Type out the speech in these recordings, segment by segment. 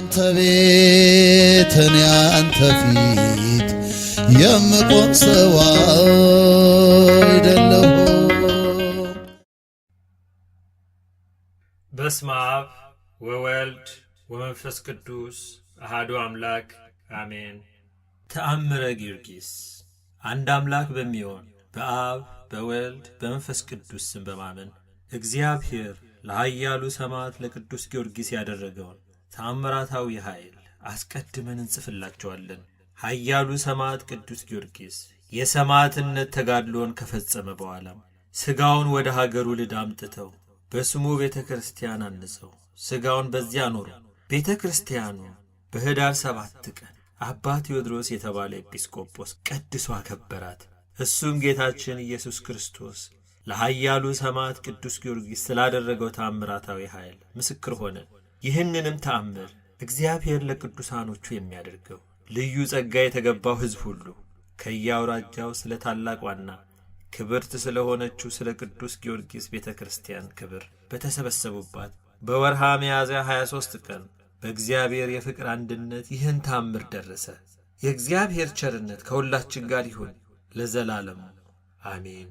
አንተ ቤት እኔ አንተ ፊት የምቆም ሰው አይደለሁ። በስመ አብ ወወልድ ወመንፈስ ቅዱስ አሐዱ አምላክ አሜን። ተአምረ ጊዮርጊስ። አንድ አምላክ በሚሆን በአብ በወልድ በመንፈስ ቅዱስ ስም በማመን እግዚአብሔር ለኃያሉ ሰማዕት ለቅዱስ ጊዮርጊስ ያደረገውን ተአምራታዊ ኃይል አስቀድመን እንጽፍላቸዋለን። ኃያሉ ሰማዕት ቅዱስ ጊዮርጊስ የሰማዕትነት ተጋድሎን ከፈጸመ በኋላም ሥጋውን ወደ ሀገሩ ልዳ አምጥተው በስሙ ቤተ ክርስቲያን አንጸው ሥጋውን በዚያ ኖሩ። ቤተ ክርስቲያኑ በኅዳር 7 ቀን አባ ቴዎድሮስ የተባለ ኤጲስቆጶስ ቀድሶ አከበራት። እሱም ጌታችን ኢየሱስ ክርስቶስ ለኃያሉ ሰማዕት ቅዱስ ጊዮርጊስ ስላደረገው ተአምራታዊ ኃይል ምስክር ሆነ። ይህንንም ተአምር እግዚአብሔር ለቅዱሳኖቹ የሚያደርገው ልዩ ጸጋ የተገባው ሕዝብ ሁሉ ከየአውራጃው ስለ ታላቋና ክብርት ስለሆነችው ስለ ቅዱስ ጊዮርጊስ ቤተ ክርስቲያን ክብር በተሰበሰቡባት በወርሃ ሚያዝያ 23 ቀን በእግዚአብሔር የፍቅር አንድነት ይህን ተአምር ደረሰ። የእግዚአብሔር ቸርነት ከሁላችን ጋር ይሁን ለዘላለሙ አሜን።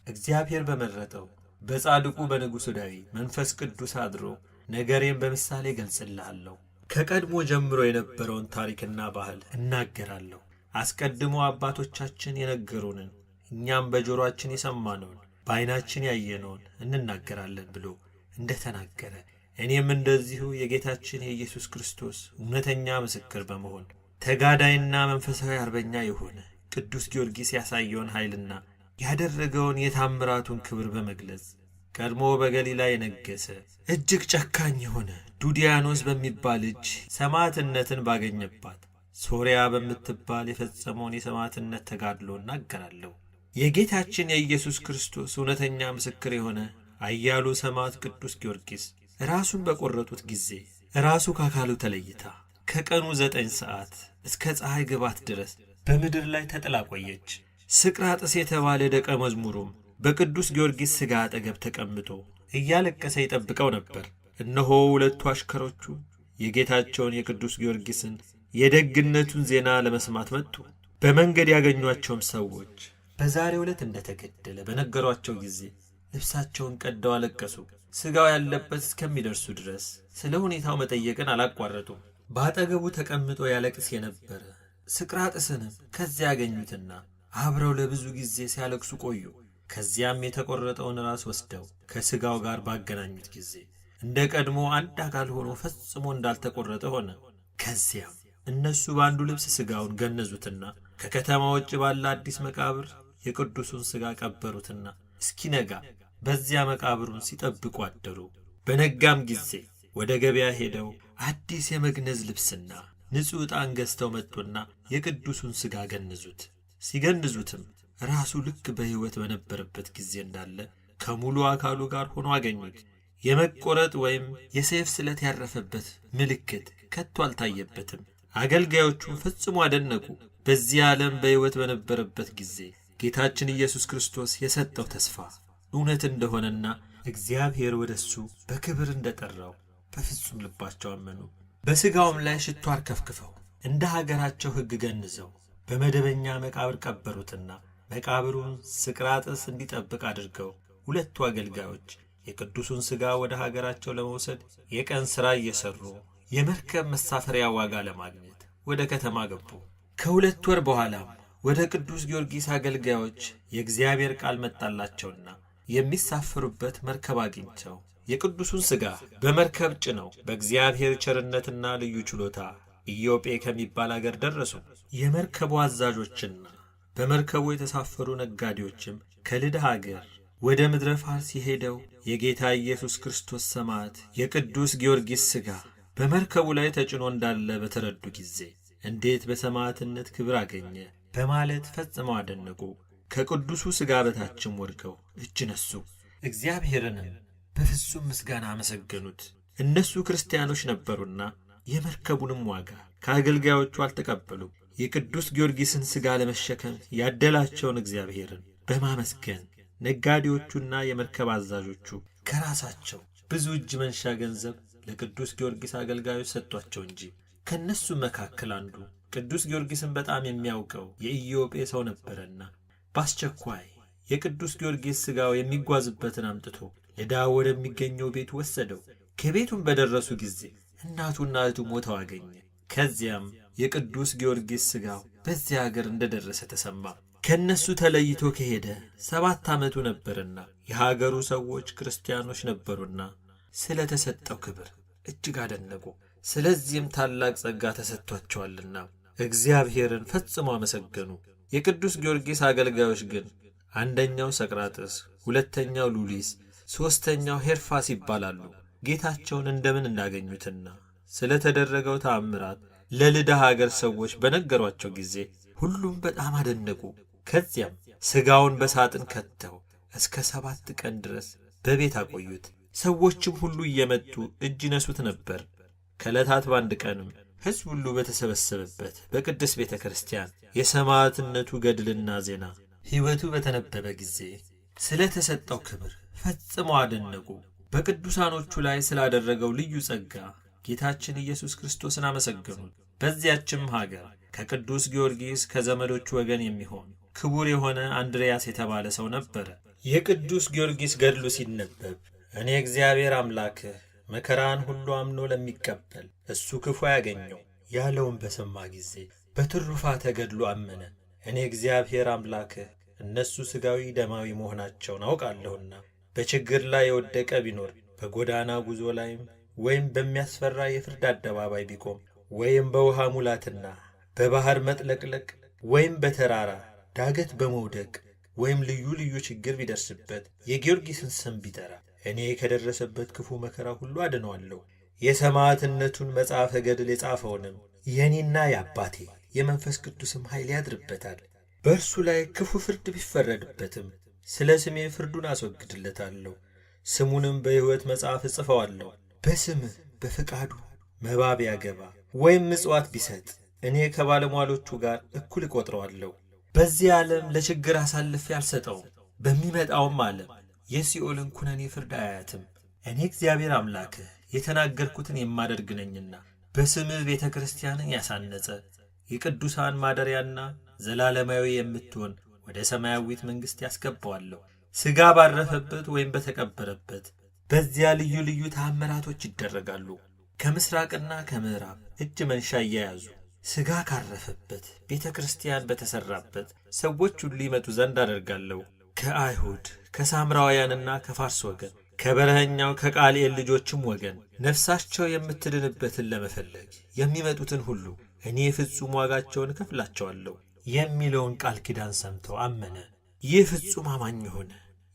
እግዚአብሔር በመረጠው በጻድቁ በንጉሡ ዳዊት መንፈስ ቅዱስ አድሮ ነገሬን በምሳሌ ገልጽልሃለሁ። ከቀድሞ ጀምሮ የነበረውን ታሪክና ባህል እናገራለሁ። አስቀድሞ አባቶቻችን የነገሩንን እኛም በጆሮአችን የሰማነውን በዓይናችን ያየነውን እንናገራለን ብሎ እንደተናገረ እኔም እንደዚሁ የጌታችን የኢየሱስ ክርስቶስ እውነተኛ ምስክር በመሆን ተጋዳይና መንፈሳዊ አርበኛ የሆነ ቅዱስ ጊዮርጊስ ያሳየውን ኃይልና ያደረገውን የታምራቱን ክብር በመግለጽ ቀድሞ በገሊላ የነገሰ እጅግ ጨካኝ የሆነ ዱዲያኖስ በሚባል እጅ ሰማዕትነትን ባገኘባት ሶርያ በምትባል የፈጸመውን የሰማዕትነት ተጋድሎ እናገራለሁ። የጌታችን የኢየሱስ ክርስቶስ እውነተኛ ምስክር የሆነ ኃያሉ ሰማዕት ቅዱስ ጊዮርጊስ ራሱን በቆረጡት ጊዜ ራሱ ከአካሉ ተለይታ ከቀኑ 9 ሰዓት እስከ ፀሐይ ግባት ድረስ በምድር ላይ ተጥላ ቆየች። ስቅራጥስ የተባለ ደቀ መዝሙሩም በቅዱስ ጊዮርጊስ ሥጋ አጠገብ ተቀምጦ እያለቀሰ ይጠብቀው ነበር። እነሆ 2 አሽከሮቹ የጌታቸውን የቅዱስ ጊዮርጊስን የደግነቱን ዜና ለመስማት መጡ። በመንገድ ያገኟቸውም ሰዎች በዛሬው ዕለት እንደተገደለ በነገሯቸው ጊዜ ልብሳቸውን ቀደው አለቀሱ። ሥጋው ያለበት እስከሚደርሱ ድረስ ስለ ሁኔታው መጠየቅን አላቋረጡም። በአጠገቡ ተቀምጦ ያለቅስ የነበረ ስቅራጥስንም ከዚያ ያገኙትና አብረው ለብዙ ጊዜ ሲያለቅሱ ቆዩ። ከዚያም የተቆረጠውን ራስ ወስደው ከሥጋው ጋር ባገናኙት ጊዜ እንደ ቀድሞ አንድ አካል ሆኖ ፈጽሞ እንዳልተቆረጠ ሆነ። ከዚያም እነሱ በአንዱ ልብስ ሥጋውን ገነዙትና ከከተማ ውጭ ባለ አዲስ መቃብር የቅዱሱን ሥጋ ቀበሩትና እስኪነጋ በዚያ መቃብሩን ሲጠብቁ አደሩ። በነጋም ጊዜ ወደ ገበያ ሄደው አዲስ የመግነዝ ልብስና ንጹሕ ዕጣን ገዝተው መጡና የቅዱሱን ሥጋ ገነዙት። ሲገንዙትም ራሱ ልክ በሕይወት በነበረበት ጊዜ እንዳለ ከሙሉ አካሉ ጋር ሆኖ አገኙት። የመቆረጥ ወይም የሰይፍ ስለት ያረፈበት ምልክት ከቶ አልታየበትም። አገልጋዮቹም ፈጽሞ አደነቁ። በዚህ ዓለም በሕይወት በነበረበት ጊዜ ጌታችን ኢየሱስ ክርስቶስ የሰጠው ተስፋ እውነት እንደሆነና እግዚአብሔር ወደ እሱ በክብር እንደጠራው በፍጹም ልባቸው አመኑ። በሥጋውም ላይ ሽቶ አርከፍክፈው እንደ ሀገራቸው ሕግ ገንዘው በመደበኛ መቃብር ቀበሩትና መቃብሩን ስቅራጥስ እንዲጠብቅ አድርገው 2 አገልጋዮች የቅዱሱን ሥጋ ወደ ሀገራቸው ለመውሰድ የቀን ሥራ እየሠሩ የመርከብ መሳፈሪያ ዋጋ ለማግኘት ወደ ከተማ ገቡ። ከ2 ወር በኋላም ወደ ቅዱስ ጊዮርጊስ አገልጋዮች የእግዚአብሔር ቃል መጣላቸውና የሚሳፈሩበት መርከብ አግኝተው የቅዱሱን ሥጋ በመርከብ ጭነው በእግዚአብሔር ቸርነትና ልዩ ችሎታ ኢዮጴ ከሚባል አገር ደረሱ። የመርከቡ አዛዦችና በመርከቡ የተሳፈሩ ነጋዴዎችም ከልዳ አገር ወደ ምድረ ፋርስ የሄደው የጌታ ኢየሱስ ክርስቶስ ሰማዕት የቅዱስ ጊዮርጊስ ሥጋ በመርከቡ ላይ ተጭኖ እንዳለ በተረዱ ጊዜ እንዴት በሰማዕትነት ክብር አገኘ በማለት ፈጽመው አደነቁ። ከቅዱሱ ሥጋ በታችም ወድቀው እጅ ነሱ። እግዚአብሔርንም በፍጹም ምስጋና አመሰገኑት። እነሱ ክርስቲያኖች ነበሩና የመርከቡንም ዋጋ ከአገልጋዮቹ አልተቀበሉም። የቅዱስ ጊዮርጊስን ሥጋ ለመሸከም ያደላቸውን እግዚአብሔርን በማመስገን ነጋዴዎቹና የመርከብ አዛዦቹ ከራሳቸው ብዙ እጅ መንሻ ገንዘብ ለቅዱስ ጊዮርጊስ አገልጋዮች ሰጧቸው እንጂ። ከነሱ መካከል አንዱ ቅዱስ ጊዮርጊስን በጣም የሚያውቀው የኢዮጴ ሰው ነበረና በአስቸኳይ የቅዱስ ጊዮርጊስ ሥጋው የሚጓዝበትን አምጥቶ ለድሃው ወደሚገኘው ቤቱ ወሰደው። ከቤቱም በደረሱ ጊዜ እናቱና እህቱ ሞተው አገኘ። ከዚያም የቅዱስ ጊዮርጊስ ሥጋው በዚያ አገር እንደደረሰ ተሰማ። ከነሱ ተለይቶ ከሄደ 7 ዓመቱ ነበርና የሀገሩ ሰዎች ክርስቲያኖች ነበሩና ስለተሰጠው ክብር እጅግ አደነቁ። ስለዚህም ታላቅ ጸጋ ተሰጥቷቸዋልና እግዚአብሔርን ፈጽሞ አመሰገኑ። የቅዱስ ጊዮርጊስ አገልጋዮች ግን አንደኛው ሰቅራጥስ፣ ሁለተኛው ሉሊስ፣ ሦስተኛው ሄርፋስ ይባላሉ። ጌታቸውን እንደምን እንዳገኙትና ስለተደረገው ተአምራት ለልዳ ሀገር ሰዎች በነገሯቸው ጊዜ ሁሉም በጣም አደነቁ። ከዚያም ሥጋውን በሳጥን ከተው እስከ 7 ቀን ድረስ በቤት አቆዩት። ሰዎችም ሁሉ እየመጡ እጅ ይነሱት ነበር። ከዕለታት በአንድ ቀንም ሕዝብ ሁሉ በተሰበሰበበት በቅድስት ቤተ ክርስቲያን የሰማዕትነቱ ገድልና ዜና ሕይወቱ በተነበበ ጊዜ ስለ ተሰጠው ክብር ፈጽመው አደነቁ። በቅዱሳኖቹ ላይ ስላደረገው ልዩ ጸጋ ጌታችን ኢየሱስ ክርስቶስን አመሰገኑት። በዚያችም ሀገር ከቅዱስ ጊዮርጊስ ከዘመዶቹ ወገን የሚሆን ክቡር የሆነ አንድሪያስ የተባለ ሰው ነበረ። የቅዱስ ጊዮርጊስ ገድሉ ሲነበብ እኔ እግዚአብሔር አምላክህ መከራን ሁሉ አምኖ ለሚቀበል እሱ ክፉ ያገኘው ያለውን በሰማ ጊዜ በትሩፋተ ገድሉ አመነ። እኔ እግዚአብሔር አምላክህ እነሱ ሥጋዊ ደማዊ መሆናቸውን አውቃለሁና በችግር ላይ የወደቀ ቢኖር በጎዳና ጉዞ ላይም ወይም በሚያስፈራ የፍርድ አደባባይ ቢቆም ወይም በውሃ ሙላትና በባህር መጥለቅለቅ ወይም በተራራ ዳገት በመውደቅ ወይም ልዩ ልዩ ችግር ቢደርስበት የጊዮርጊስን ስም ቢጠራ እኔ ከደረሰበት ክፉ መከራ ሁሉ አድነዋለሁ። የሰማዕትነቱን መጽሐፈ ገድል የጻፈውንም የእኔና የአባቴ የመንፈስ ቅዱስም ኃይል ያድርበታል። በእርሱ ላይ ክፉ ፍርድ ቢፈረድበትም ስለ ስሜ ፍርዱን አስወግድለታለሁ። ስሙንም በሕይወት መጽሐፍ እጽፈዋለሁ። በስምህ በፈቃዱ መባ ቢያገባ ወይም ምጽዋት ቢሰጥ እኔ ከባለሟሎቹ ጋር እኩል እቈጥረዋለሁ። በዚህ ዓለም ለችግር አሳልፌ አልሰጠውም። በሚመጣውም ዓለም የሲኦልን ኩነኔ ፍርድ አያያትም። እኔ እግዚአብሔር አምላክህ የተናገርኩትን የማደርግ ነኝና በስምህ ቤተ ክርስቲያንን ያሳነጸ የቅዱሳን ማደሪያና ዘላለማዊ የምትሆን ወደ ሰማያዊት መንግሥት ያስገባዋለሁ። ሥጋ ባረፈበት ወይም በተቀበረበት በዚያ ልዩ ልዩ ተአምራቶች ይደረጋሉ። ከምሥራቅና ከምዕራብ እጅ መንሻ እየያዙ ሥጋ ካረፈበት ቤተ ክርስቲያን በተሠራበት ሰዎች ሁሉ ይመጡ ዘንድ አደርጋለሁ። ከአይሁድ ከሳምራውያንና ከፋርስ ወገን ከበረኸኛው ከቃልኤል ልጆችም ወገን ነፍሳቸው የምትድንበትን ለመፈለግ የሚመጡትን ሁሉ እኔ ፍጹም ዋጋቸውን እከፍላቸዋለሁ የሚለውን ቃል ኪዳን ሰምተው አመነ። ይህ ፍጹም አማኝ ሆነ።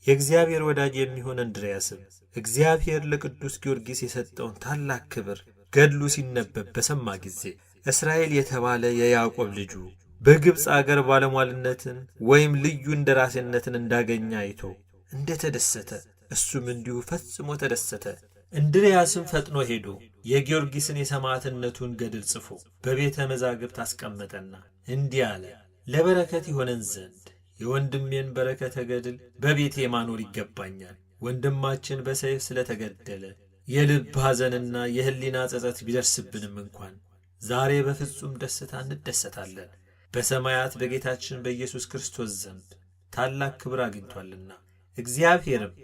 የእግዚአብሔር ወዳጅ የሚሆን እንድርያስም እግዚአብሔር ለቅዱስ ጊዮርጊስ የሰጠውን ታላቅ ክብር ገድሉ ሲነበብ በሰማ ጊዜ እስራኤል የተባለ የያዕቆብ ልጁ በግብፅ አገር ባለሟልነትን ወይም ልዩ እንደራሴነትን እንዳገኘ አይቶ እንደ ተደሰተ እሱም እንዲሁ ፈጽሞ ተደሰተ። እንድርያስም ፈጥኖ ሄዶ የጊዮርጊስን የሰማዕትነቱን ገድል ጽፎ በቤተ መዛግብት አስቀመጠና እንዲህ አለ። ለበረከት ይሆነን ዘንድ የወንድሜን በረከተ ገድል በቤቴ ማኖር ይገባኛል። ወንድማችን በሰይፍ ስለተገደለ የልብ ሐዘንና የሕሊና ጸጸት ቢደርስብንም እንኳን ዛሬ በፍጹም ደስታ እንደሰታለን። በሰማያት በጌታችን በኢየሱስ ክርስቶስ ዘንድ ታላቅ ክብር አግኝቷልና እግዚአብሔርም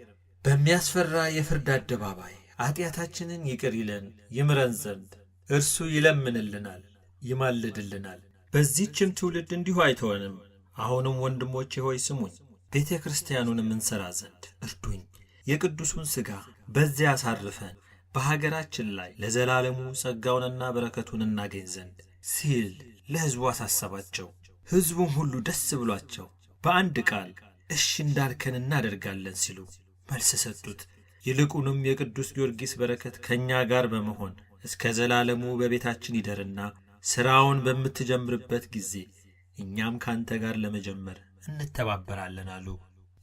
በሚያስፈራ የፍርድ አደባባይ ኃጢአታችንን ይቅር ይለን ይምረን ዘንድ እርሱ ይለምንልናል፣ ይማልድልናል። በዚህችም ትውልድ እንዲሁ አይተወንም። አሁንም ወንድሞቼ ሆይ ስሙኝ፣ ቤተ ክርስቲያኑንም እንሠራ ዘንድ እርዱኝ። የቅዱሱን ሥጋ በዚያ አሳርፈን በሀገራችን ላይ ለዘላለሙ ጸጋውንና በረከቱን እናገኝ ዘንድ ሲል ለሕዝቡ አሳሰባቸው። ሕዝቡም ሁሉ ደስ ብሏቸው በአንድ ቃል እሺ እንዳልከን እናደርጋለን ሲሉ መልስ ሰጡት። ይልቁንም የቅዱስ ጊዮርጊስ በረከት ከእኛ ጋር በመሆን እስከ ዘላለሙ በቤታችን ይደርና ሥራውን በምትጀምርበት ጊዜ እኛም ካንተ ጋር ለመጀመር እንተባበራለን አሉ።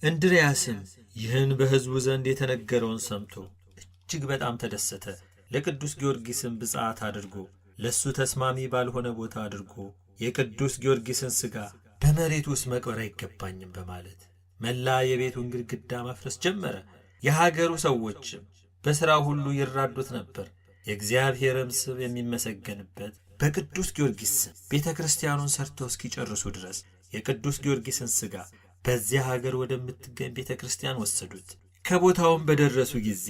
እንድርያስም ይህን በሕዝቡ ዘንድ የተነገረውን ሰምቶ እጅግ በጣም ተደሰተ። ለቅዱስ ጊዮርጊስም ብፅዓት አድርጎ ለእሱ ተስማሚ ባልሆነ ቦታ አድርጎ የቅዱስ ጊዮርጊስን ሥጋ በመሬት ውስጥ መቅበር አይገባኝም በማለት መላ የቤቱን ግድግዳ ማፍረስ ጀመረ። የሀገሩ ሰዎችም በሥራው ሁሉ ይራዱት ነበር። የእግዚአብሔርም ስም የሚመሰገንበት በቅዱስ ጊዮርጊስ ስም ቤተ ክርስቲያኑን ሰርተው እስኪጨርሱ ድረስ የቅዱስ ጊዮርጊስን ሥጋ በዚያ ሀገር ወደምትገኝ ቤተ ክርስቲያን ወሰዱት። ከቦታውም በደረሱ ጊዜ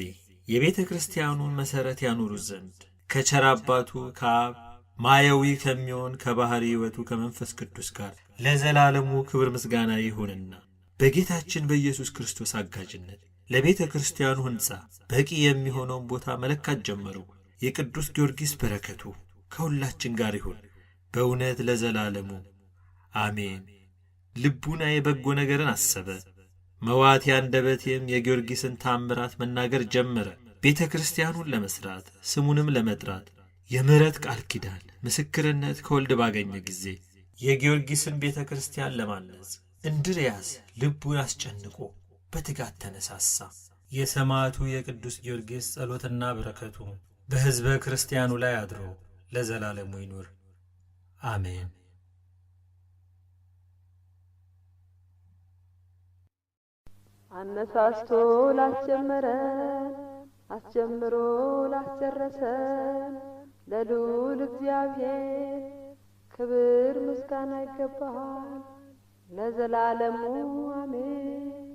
የቤተ ክርስቲያኑን መሠረት ያኖሩ ዘንድ ከቸር አባቱ ከአብ ማየዊ ከሚሆን ከባሕሪ ሕይወቱ ከመንፈስ ቅዱስ ጋር ለዘላለሙ ክብር ምስጋና ይሁንና በጌታችን በኢየሱስ ክርስቶስ አጋዥነት ለቤተ ክርስቲያኑ ሕንፃ በቂ የሚሆነውን ቦታ መለካት ጀመሩ። የቅዱስ ጊዮርጊስ በረከቱ ከሁላችን ጋር ይሁን በእውነት ለዘላለሙ አሜን። ልቡናዬ በጎ ነገርን አሰበ፣ መዋቴ አንደበቴም የጊዮርጊስን ታምራት መናገር ጀመረ። ቤተ ክርስቲያኑን ለመሥራት ስሙንም ለመጥራት የምሕረት ቃል ኪዳን ምስክርነት ከወልድ ባገኘ ጊዜ የጊዮርጊስን ቤተ ክርስቲያን ለማነጽ እንድርያስ ልቡን አስጨንቆ በትጋት ተነሳሳ። የሰማዕቱ የቅዱስ ጊዮርጊስ ጸሎትና በረከቱ በሕዝበ ክርስቲያኑ ላይ አድሮ ለዘላለሙ ይኑር አሜን። አነሳስቶ ላስጀመረን አስጀምሮ ላስጨረሰን ለልዑል እግዚአብሔር ክብር ምስጋና ይገባል ለዘላለሙ አሜን።